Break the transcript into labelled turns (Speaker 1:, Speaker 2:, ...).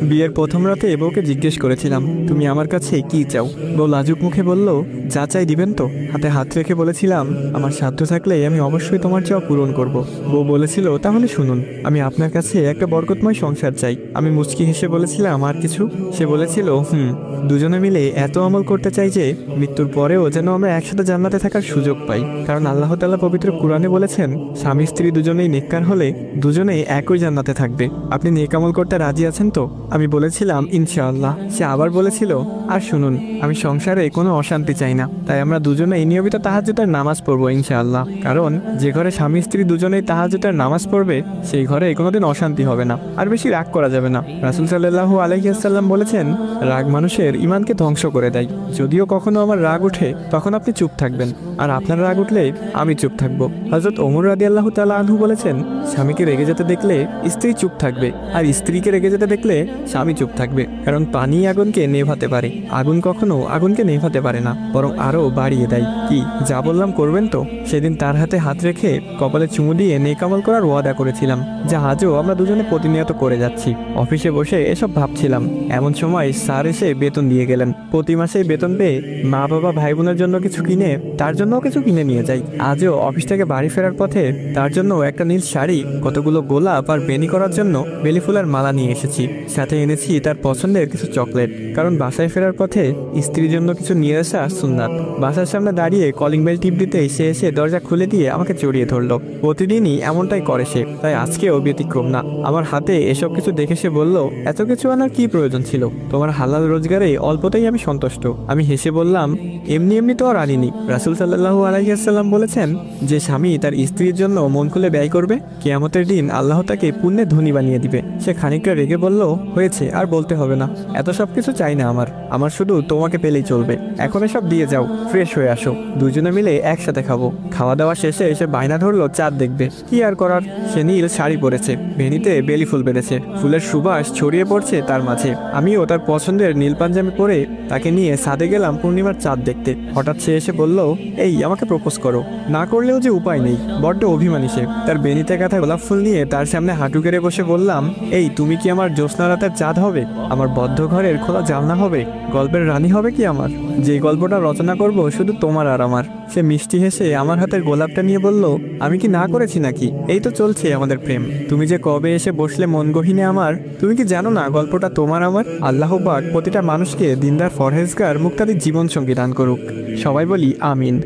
Speaker 1: বিয়ের প্রথম রাতে বউকে জিজ্ঞেস করেছিলাম, তুমি আমার কাছে কি চাও? বউ লাজুক মুখে বলল, যা চাই দিবেন তো? হাতে হাত রেখে বলেছিলাম, আমার সাধ্য থাকলে আমি অবশ্যই তোমার চাওয়া পূরণ করব। বউ বলেছিল, তাহলে শুনুন, আমি আপনার কাছে একটা বরকতময় সংসার চাই। আমি মুচকি হেসে বলেছিলাম, আর কিছু? সে বলেছিল, দুজনে মিলে এত আমল করতে চাই যে মৃত্যুর পরেও যেন আমরা একসাথে জান্নাতে থাকার সুযোগ পাই। কারণ আল্লাহ তাআলা পবিত্র কুরআনে বলেছেন, স্বামী স্ত্রী দুজনেই নেককার হলে দুজনেই একই জান্নাতে থাকবে। আপনি নেক আমল করতে রাজি আছেন তো? আমি বলেছিলাম, ইনশাআল্লাহ। সে আবার বলেছিল, আর শুনুন, আমি সংসারে কোনো অশান্তি চাই না, তাই আমরা দুজনেই নিয়মিত তাহাজ্জুদের নামাজ পড়বো ইনশাআল্লাহ। কারণ যে ঘরে স্বামী স্ত্রী দুজনেই তাহাজ্জুদের নামাজ পড়বে সেই ঘরে কোনোদিন অশান্তি হবে না, আর বেশি রাগ করা যাবে না। রাসূল সাল্লাল্লাহু আলাইহি ওয়াসাল্লাম বলেছেন, রাগ মানুষের ঈমানকে ধ্বংস করে দেয়। যদিও কখনো আমার রাগ উঠে তখন আপনি চুপ থাকবেন, আর আপনার রাগ উঠলে আমি চুপ থাকবো। হযরত ওমর রাদিয়াল্লাহু তাআলা আনহু বলেছেন, স্বামীকে রেগে যেতে দেখলে স্ত্রী চুপ থাকবে, আর স্ত্রীকে রেগে যেতে দেখলে স্বামী চুপ থাকবে। কারণ পানি আগুনকে নেভাতে পারে, আগুন কখনো আগুনকে নেভাতে পারে না, বরং আরো বাড়িয়ে দেয়। কি যা বললাম করবেন তো? সেদিন তার হাতে হাত রেখে কপালে চুমু দিয়ে নেক আমল করার ওয়াদা করেছিলাম, যা আজও আমরা দুজনে প্রতিনিয়ত করে যাচ্ছি। অফিসে বসে এসব ভাবছিলাম, এমন সময় স্যার এসে বেতন দিয়ে গেলেন। প্রতি মাসেই বেতন পেয়ে মা বাবা ভাই বোনের জন্য কিছু কিনে তার জন্যও কিছু কিনে নিয়ে যাই। আজও অফিস থেকে বাড়ি ফেরার পথে তার জন্য একটা নীল শাড়ি, কতগুলো গোলাপ আর বেনি করার জন্য বেলি ফুলের মালা নিয়ে এসেছি। সাথে এনেছি তার পছন্দের কিছু চকলেট, কারণ বাসায় ফেরার পথে স্ত্রীর জন্য কিছু নিয়ে আসা সুন্নাত। বাসার সামনে দাঁড়িয়ে কলিং বেল টিপ দিতেই সে এসে দরজা খুলে দিয়ে আমাকে জড়িয়ে ধরলো। প্রতিদিনই এমনটাই করে সে, তাই আজকেও ব্যতিক্রম না। আমার হাতে এসব কিছু দেখে সে বলল, এত কিছু আনার কি প্রয়োজন ছিল? তোমার হালাল রোজগারে অল্পতেই আমি সন্তুষ্ট। আমি হেসে বললাম, এমনি এমনি তো আর আনিনি। রাসূল সাল্লাল্লাহু আলাইহি ওয়াসাল্লাম বলেছেন, যে স্বামী তার স্ত্রীর জন্য মন খুলে ব্যয় করবে, কিয়ামতের দিন আল্লাহ তাকে পুণ্যে ধনী বানিয়ে দিবে। সে খানিকটা রেগে বলল, হয়েছে, আর বলতে হবে না। এত সব কিছু চাই না আমার শুধু তোমাকে পেলেই চলবে। এখন এসব দিয়ে যাও, ফ্রেশ হয়ে আসো, দুজনে মিলে একসাথে খাবো। খাওয়া দাওয়া শেষে এসে বায়না ধরলো চাঁদ দেখবে। কি আর করার, সে নীল শাড়ি পরেছে, ভেনিতে বেলি ফুল বেড়েছে, ফুলের সুবাস ছড়িয়ে পড়ছে তার মাঝে। আমিও তার পছন্দের নীল পাঞ্জাবি পরে তাকে নিয়ে ছাদে গেলাম পূর্ণিমার চাঁদ দেখতে। হঠাৎ সে এসে বলল, এই আমাকে প্রপোজ করো। না করলেও যে উপায় নেই, বড্ড অভিমানী সে। তার বেনিতে কাঁথা গোলাপ ফুল নিয়ে তার সামনে হাঁটু গেড়ে বসে বললাম, এই তুমি কি আমার জ্যোৎস্না রাতের চাঁদ হবে? আমার বদ্ধ ঘরের খোলা জানলা হবে? গল্পের রানী হবে কি আমার? যে গল্পটা রচনা করব শুধু তোমার আর আমার। সে মিষ্টি হেসে আমার হাতের গোলাপটা নিয়ে বলল, আমি কি না করেছি নাকি? এই তো চলছে আমাদের প্রেম। তুমি যে কবে এসে বসলে মন গহিনে আমার, তুমি কি জানো না গল্পটা তোমার আমার? আল্লাহ পাক প্রতিটা মানুষকে দিনদার ফরহেজগার মুক্তাদির জীবন সঙ্গী দান করুক। সবাই বলি আমিন।